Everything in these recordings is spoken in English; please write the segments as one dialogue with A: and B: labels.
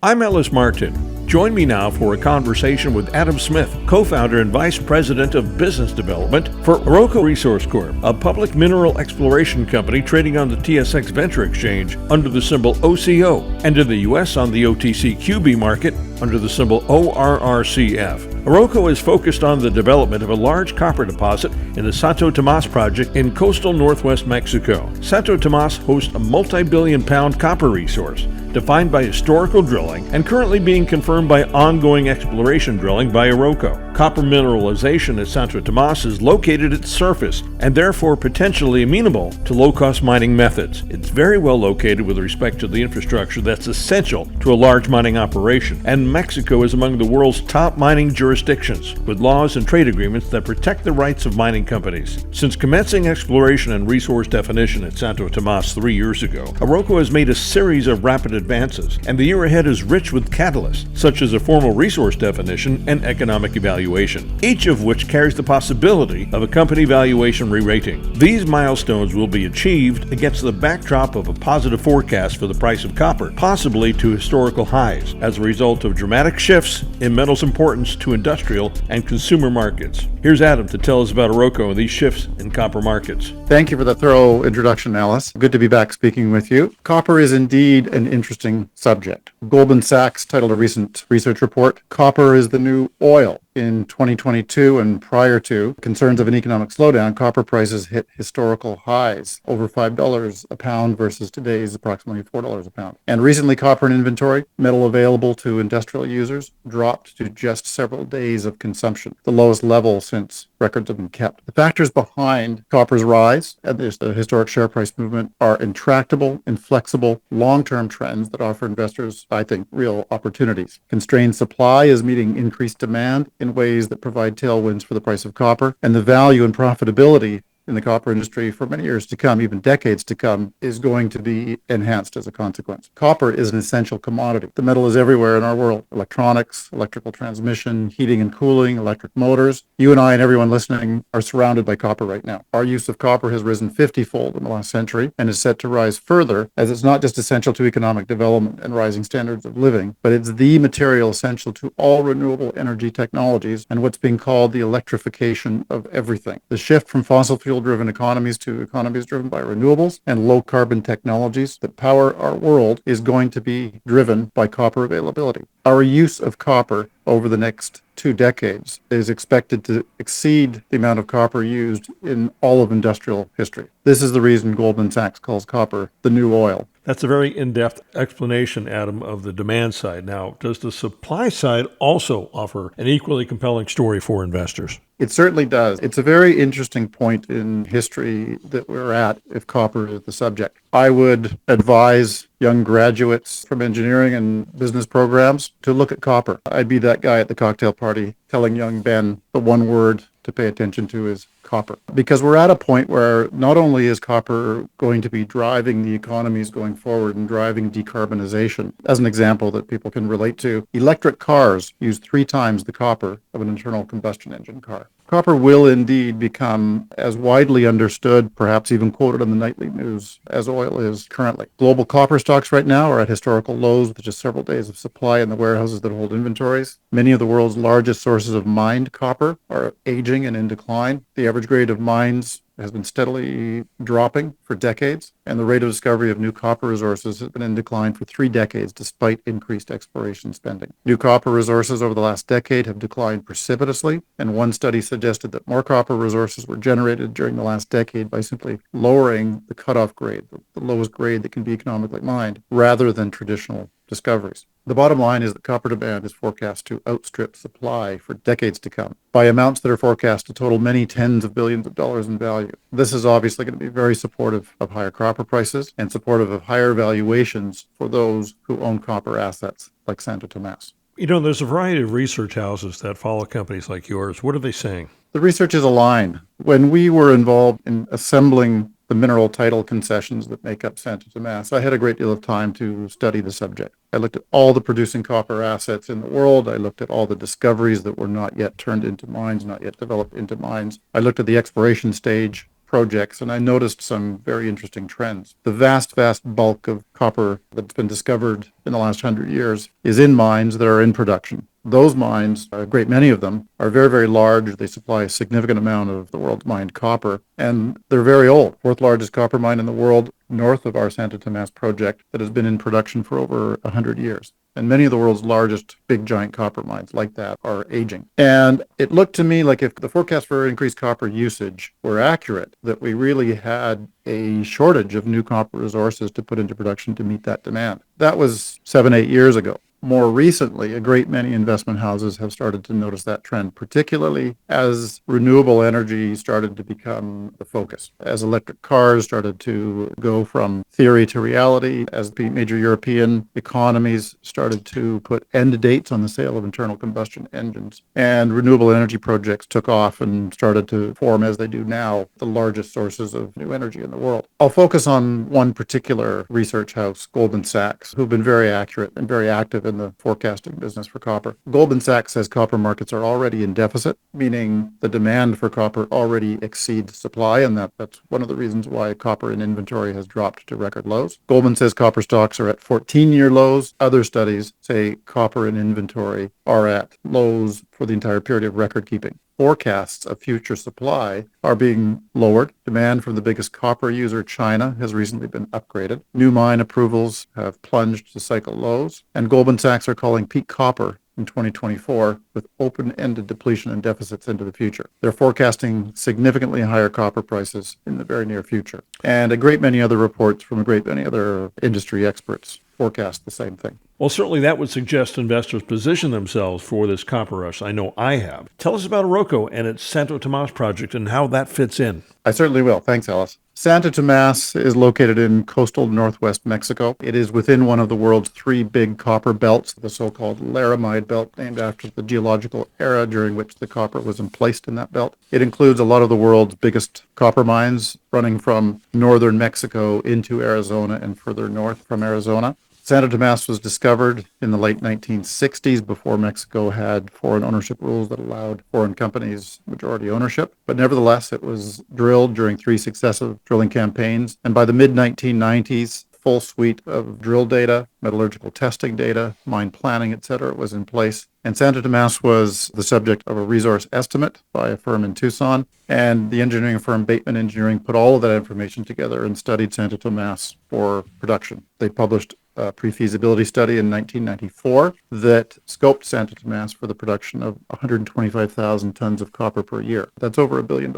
A: I'm Ellis Martin. Join me now for a conversation with Adam Smith, co-founder and vice president of business development for Oroco Resource Corp, a public mineral exploration company trading on the TSX Venture Exchange under the symbol OCO, and in the U.S. on the OTCQB market under the symbol ORRCF. Oroco is focused on the development of a large copper deposit in the Santo Tomas project in coastal northwest Mexico. Santo Tomas hosts a multi-billion-pound copper resource defined by historical drilling and currently being confirmed by ongoing exploration drilling by Oroco. Copper mineralization at Santo Tomas is located at surface and therefore potentially amenable to low-cost mining methods. It's very well located with respect to the infrastructure that's essential to a large mining operation, and Mexico is among the world's top mining jurisdictions, with laws and trade agreements that protect the rights of mining companies. Since commencing exploration and resource definition at Santo Tomas 3 years ago, Oroco has made a series of rapid advances, and the year ahead is rich with catalysts, such as a formal resource definition and economic evaluation, each of which carries the possibility of a company valuation re-rating. These milestones will be achieved against the backdrop of a positive forecast for the price of copper, possibly to historical highs, as a result of dramatic shifts in metal's importance to industrial and consumer markets. Here's Adam to tell us about Oroco and these shifts in copper markets.
B: Thank you for the thorough introduction, Alice. Good to be back speaking with you. Copper is indeed an interesting subject. Goldman Sachs titled a recent research report, "Copper is the New Oil." In 2022 and prior to concerns of an economic slowdown, copper prices hit historical highs, over $5 a pound versus today's approximately $4 a pound. And recently, copper in inventory, metal available to industrial users, dropped to just several days of consumption, the lowest level since records have been kept. The factors behind copper's rise and the historic share price movement are intractable, inflexible, long-term trends that offer investors, I think, real opportunities. Constrained supply is meeting increased demand in ways that provide tailwinds for the price of copper, and the value and profitability in the copper industry for many years to come, even decades to come, is going to be enhanced as a consequence. Copper is an essential commodity. The metal is everywhere in our world. Electronics, electrical transmission, heating and cooling, electric motors. You and I and everyone listening are surrounded by copper right now. Our use of copper has risen 50-fold in the last century and is set to rise further, as it's not just essential to economic development and rising standards of living, but it's the material essential to all renewable energy technologies and what's being called the electrification of everything. The shift from fossil fuel-driven economies to economies driven by renewables and low-carbon technologies that power our world is going to be driven by copper availability. Our use of copper over the next 2 decades is expected to exceed the amount of copper used in all of industrial history. This is the reason Goldman Sachs calls copper the new oil.
A: That's a very in-depth explanation, Adam, of the demand side. Now, does the supply side also offer an equally compelling story for investors?
B: It certainly does. It's a very interesting point in history that we're at if copper is the subject. I would advise young graduates from engineering and business programs to look at copper. I'd be that guy at the cocktail party telling young Ben the one word to pay attention to is copper. Because we're at a point where not only is copper going to be driving the economies going forward and driving decarbonization, as an example that people can relate to, electric cars use 3 times the copper of an internal combustion engine car. Copper will indeed become as widely understood, perhaps even quoted on the nightly news, as oil is currently. Global copper stocks right now are at historical lows with just several days of supply in the warehouses that hold inventories. Many of the world's largest sources of mined copper are aging and in decline. The average grade of mines has been steadily dropping for decades, and the rate of discovery of new copper resources has been in decline for 3 decades despite increased exploration spending. New copper resources over the last decade have declined precipitously, and one study suggested that more copper resources were generated during the last decade by simply lowering the cutoff grade, the lowest grade that can be economically mined, rather than traditional discoveries. The bottom line is that copper demand is forecast to outstrip supply for decades to come by amounts that are forecast to total many tens of billions of dollars in value. This is obviously going to be very supportive of higher copper prices and supportive of higher valuations for those who own copper assets like Santo Tomas.
A: You know, there's a variety of research houses that follow companies like yours. What are they saying?
B: The research is aligned. When we were involved in assembling the mineral title concessions that make up Santo Tomas, I had a great deal of time to study the subject. I looked at all the producing copper assets in the world. I looked at all the discoveries that were not yet turned into mines, not yet developed into mines. I looked at the exploration stage projects, and I noticed some very interesting trends. The vast bulk of copper that's been discovered in the last 100 years is in mines that are in production. Those mines, a great many of them, are very large. They supply a significant amount of the world's mined copper, and they're very old. Fourth largest copper mine in the world, north of our Santo Tomas project, that has been in production for over 100 years. And many of the world's largest big giant copper mines like that are aging. And it looked to me like if the forecast for increased copper usage were accurate, that we really had a shortage of new copper resources to put into production to meet that demand. That was 7-8 years ago. More recently, a great many investment houses have started to notice that trend, particularly as renewable energy started to become the focus, as electric cars started to go from theory to reality, as major European economies started to put end dates on the sale of internal combustion engines, and renewable energy projects took off and started to form, as they do now, the largest sources of new energy in the world. I'll focus on one particular research house, Goldman Sachs, who've been very accurate and very active in the forecasting business for copper. Goldman Sachs says copper markets are already in deficit, meaning the demand for copper already exceeds supply, and that's one of the reasons why copper in inventory has dropped to record lows. Goldman says copper stocks are at 14-year lows. Other studies say copper in inventory are at lows for the entire period of record keeping. Forecasts of future supply are being lowered. Demand from the biggest copper user, China, has recently been upgraded. New mine approvals have plunged to cycle lows, and Goldman Sachs are calling peak copper in 2024 with open-ended depletion and deficits into the future. They're forecasting significantly higher copper prices in the very near future. And a great many other reports from a great many other industry experts forecast the same thing.
A: Well, certainly that would suggest investors position themselves for this copper rush. I know I have. Tell us about Oroco and its Santo Tomas project and how that fits in.
B: I certainly will. Thanks, Ellis. Santo Tomas is located in coastal northwest Mexico. It is within one of the world's 3 big copper belts, the so-called Laramide Belt, named after the geological era during which the copper was emplaced in that belt. It includes a lot of the world's biggest copper mines running from northern Mexico into Arizona and further north from Arizona. Santo Tomas was discovered in the late 1960s before Mexico had foreign ownership rules that allowed foreign companies majority ownership. But nevertheless, it was drilled during 3 successive drilling campaigns. And by the mid-1990s, full suite of drill data, metallurgical testing data, mine planning, etc. was in place. And Santo Tomas was the subject of a resource estimate by a firm in Tucson. And the engineering firm Bateman Engineering put all of that information together and studied Santo Tomas for production. They published a pre-feasibility study in 1994 that scoped Santo Tomas for the production of 125,000 tons of copper per year. That's over $1 billion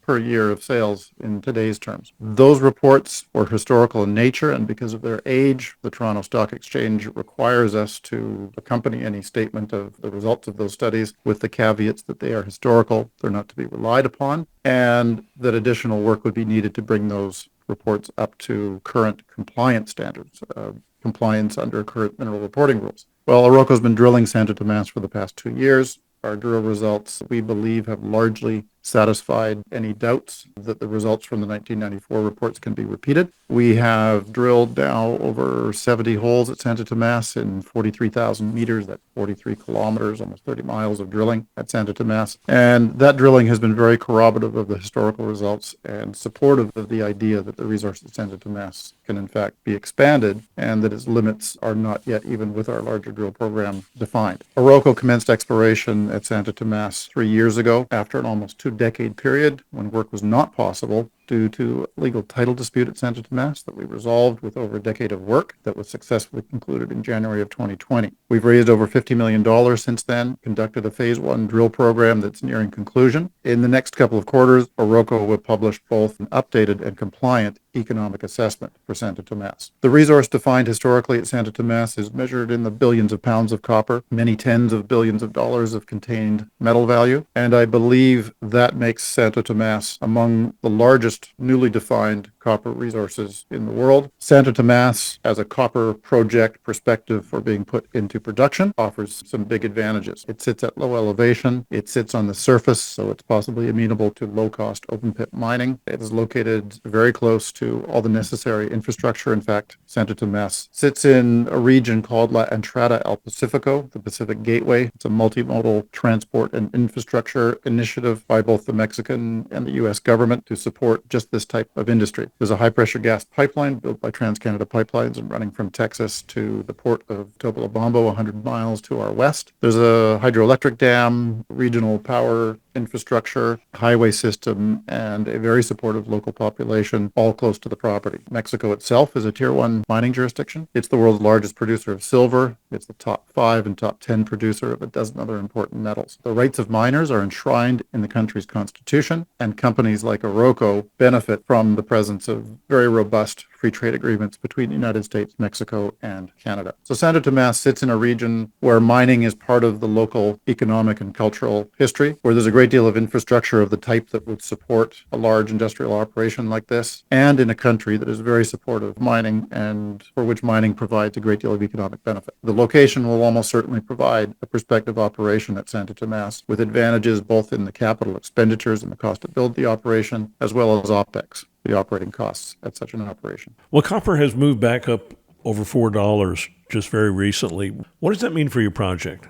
B: per year of sales in today's terms. Those reports were historical in nature, and because of their age, the Toronto Stock Exchange requires us to accompany any statement of the results of those studies with the caveats that they are historical, they're not to be relied upon, and that additional work would be needed to bring those reports up to current compliance standards, compliance under current mineral reporting rules. Well, Oroco's been drilling Santo Tomas for the past 2 years. Our drill results, we believe, have largely satisfied any doubts that the results from the 1994 reports can be repeated. We have drilled now over 70 holes at Santo Tomas in 43,000 meters. That's 43 kilometers, almost 30 miles of drilling at Santo Tomas. And that drilling has been very corroborative of the historical results and supportive of the idea that the resource at Santo Tomas can in fact be expanded and that its limits are not yet, even with our larger drill program, defined. Oroco commenced exploration at Santo Tomas 3 years ago after an almost 2-decade period when work was not possible due to a legal title dispute at Santo Tomas that we resolved with over a decade of work that was successfully concluded in January of 2020. We've raised over $50 million since then, conducted a phase 1 drill program that's nearing conclusion. In the next couple of quarters, Oroco will publish both an updated and compliant economic assessment for Santo Tomas. The resource defined historically at Santo Tomas is measured in the billions of pounds of copper, many tens of billions of dollars of contained metal value, and I believe that makes Santo Tomas among the largest newly defined copper resources in the world. Santo Tomas, as a copper project perspective for being put into production, offers some big advantages. It sits at low elevation. It sits on the surface, so it's possibly amenable to low-cost open-pit mining. It is located very close to to all the necessary infrastructure. In fact, Santo Tomas sits in a region called La Entrada al Pacifico, the Pacific Gateway. It's a multimodal transport and infrastructure initiative by both the Mexican and the U.S. government to support just this type of industry. There's a high-pressure gas pipeline built by TransCanada Pipelines and running from Texas to the port of Topolobampo, 100 miles to our west. There's a hydroelectric dam, regional power infrastructure, highway system, and a very supportive local population, all close to the property. Mexico itself is a Tier 1 mining jurisdiction. It's the world's largest producer of silver. It's the top 5 and top 10 producer of a dozen other important metals. The rights of miners are enshrined in the country's constitution, and companies like Oroco benefit from the presence of very robust free trade agreements between the United States, Mexico, and Canada. So Santo Tomas sits in a region where mining is part of the local economic and cultural history, where there's a great deal of infrastructure of the type that would support a large industrial operation like this, and in a country that is very supportive of mining and for which mining provides a great deal of economic benefit. The location will almost certainly provide a prospective operation at Santo Tomas with advantages both in the capital expenditures and the cost to build the operation, as well as OPEX, the operating costs at such an operation.
A: Well, copper has moved back up over $4 just very recently. What does that mean for your project?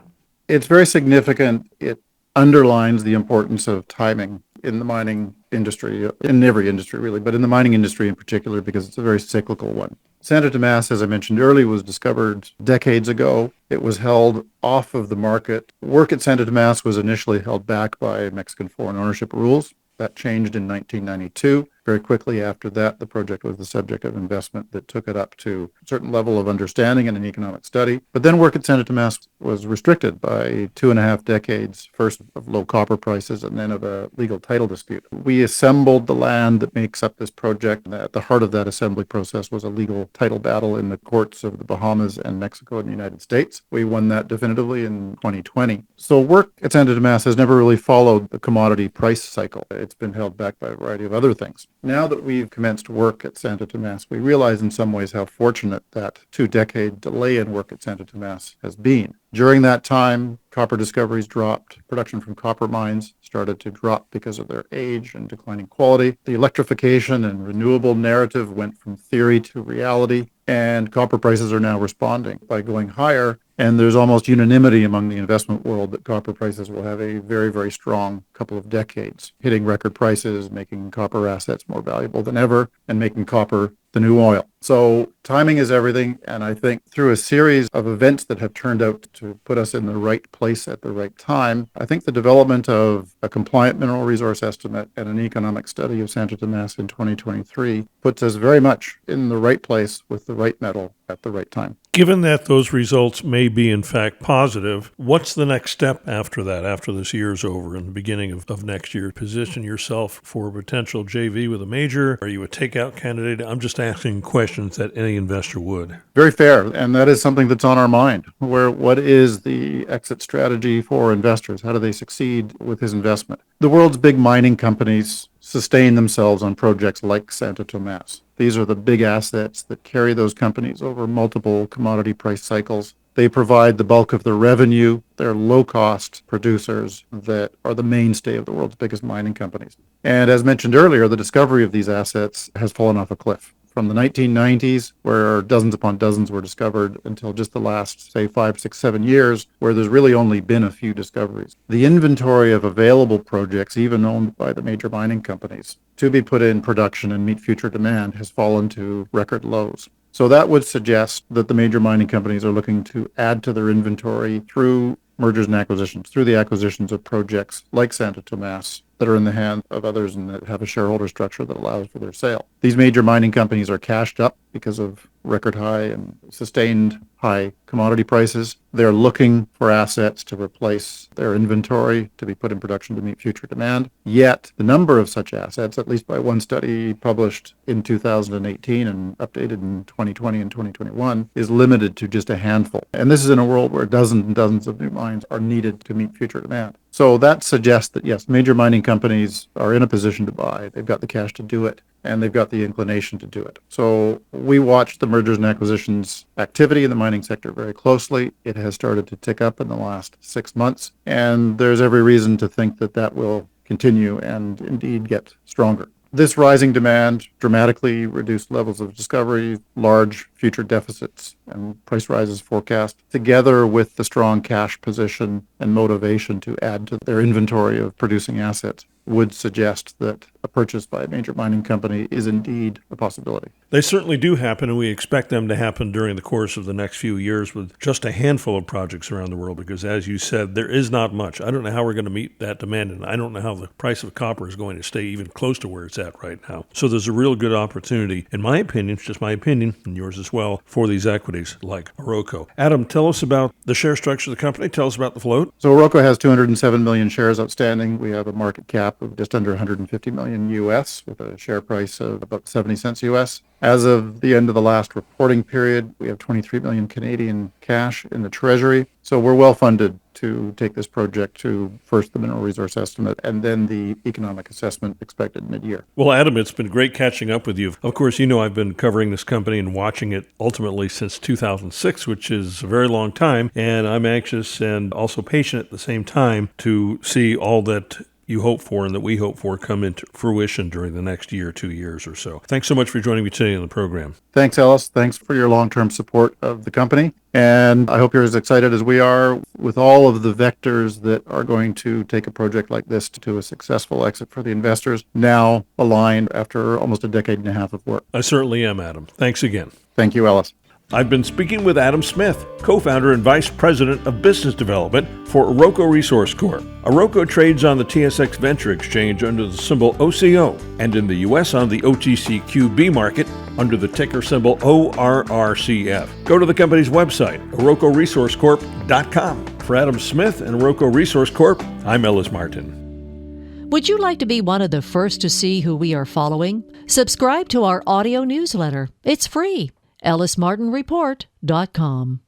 B: It's very significant. It underlines the importance of timing in the mining industry, in every industry really, but in the mining industry in particular, because it's a very cyclical one. Santo Tomas, as I mentioned earlier, was discovered decades ago. It was held off of the market. Work at Santo Tomas was initially held back by Mexican foreign ownership rules. That changed in 1992. Very quickly after that, the project was the subject of investment that took it up to a certain level of understanding and an economic study. But then work at Santo Tomas was restricted by 2.5 decades, first of low copper prices and then of a legal title dispute. We assembled the land that makes up this project. And at the heart of that assembly process was a legal title battle in the courts of the Bahamas and Mexico and the United States. We won that definitively in 2020. So work at Santo Tomas has never really followed the commodity price cycle. It's been held back by a variety of other things. Now that we've commenced work at Santo Tomas, we realize in some ways how fortunate that 2-decade delay in work at Santo Tomas has been. During that time, copper discoveries dropped. Production from copper mines started to drop because of their age and declining quality. The electrification and renewable narrative went from theory to reality, and copper prices are now responding by going higher. And there's almost unanimity among the investment world that copper prices will have a very, very strong couple of decades, hitting record prices, making copper assets more valuable than ever, and making copper the new oil. So timing is everything, and I think through a series of events that have turned out to put us in the right place at the right time, I think the development of a compliant mineral resource estimate and an economic study of Santo Tomas in 2023 puts us very much in the right place with the right metal at the right time.
A: Given that those results may be in fact positive, what's the next step after that, after this year's over and the beginning of next year? Position yourself for a potential JV with a major? Are you a takeout candidate? I'm just asking questions that any investor would.
B: Very fair, and that is something that's on our mind. What is the exit strategy for investors? How do they succeed with his investment? The world's big mining companies sustain themselves on projects like Santo Tomas. These are the big assets that carry those companies over multiple commodity price cycles. They provide the bulk of the revenue. They're low-cost producers that are the mainstay of the world's biggest mining companies. And as mentioned earlier, the discovery of these assets has fallen off a cliff. From the 1990s, where dozens upon dozens were discovered, until just the last, say, 5, 6, 7 years, where there's really only been a few discoveries. The inventory of available projects, even owned by the major mining companies, to be put in production and meet future demand has fallen to record lows. So that would suggest that the major mining companies are looking to add to their inventory through mergers and acquisitions, through the acquisitions of projects like Santo Tomas that are in the hands of others and that have a shareholder structure that allows for their sale. These major mining companies are cashed up because of record high and sustained high commodity prices. They're looking for assets to replace their inventory to be put in production to meet future demand. Yet the number of such assets, at least by one study published in 2018 and updated in 2020 and 2021, is limited to just a handful. And this is in a world where dozens and dozens of new mines are needed to meet future demand. So that suggests that, yes, major mining companies are in a position to buy. They've got the cash to do it, and they've got the inclination to do it. So we watch the mergers and acquisitions activity in the mining sector very closely. It has started to tick up in the last 6 months, and there's every reason to think that that will continue and indeed get stronger. This rising demand, dramatically reduced levels of discovery, large future deficits, and price rises forecast, together with the strong cash position and motivation to add to their inventory of producing assets, would suggest that a purchase by a major mining company is indeed a possibility.
A: They certainly do happen, and we expect them to happen during the course of the next few years with just a handful of projects around the world because, as you said, there is not much. I don't know how we're going to meet that demand, and I don't know how the price of copper is going to stay even close to where it's at right now. So there's a real good opportunity, in my opinion, it's just my opinion, and yours as well, for these equities like Oroco. Adam, tell us about the share structure of the company. Tell us about the float.
B: So Oroco has 207 million shares outstanding. We have a market cap of just under 150 million US with a share price of about 70 cents US. As of the end of the last reporting period, we have 23 million Canadian cash in the treasury. So we're well funded to take this project to first the mineral resource estimate and then the economic assessment expected mid-year.
A: Well, Adam, it's been great catching up with you. Of course, you know I've been covering this company and watching it ultimately since 2006, which is a very long time. And I'm anxious and also patient at the same time to see all that you hope for and that we hope for come into fruition during the next year, 2 years or so. Thanks so much for joining me today on the program.
B: Thanks, Ellis. Thanks for your long-term support of the company. And I hope you're as excited as we are with all of the vectors that are going to take a project like this to a successful exit for the investors, now aligned after almost a decade and a half of work.
A: I certainly am, Adam. Thanks again.
B: Thank you, Ellis.
A: I've been speaking with Adam Smith, co-founder and vice president of business development for Oroco Resource Corp. Oroco trades on the TSX Venture Exchange under the symbol OCO and in the U.S. on the OTCQB market under the ticker symbol ORRCF. Go to the company's website, orocoresourcecorp.com. For Adam Smith and Oroco Resource Corp, I'm Ellis Martin.
C: Would you like to be one of the first to see who we are following? Subscribe to our audio newsletter. It's free. EllisMartinReport.com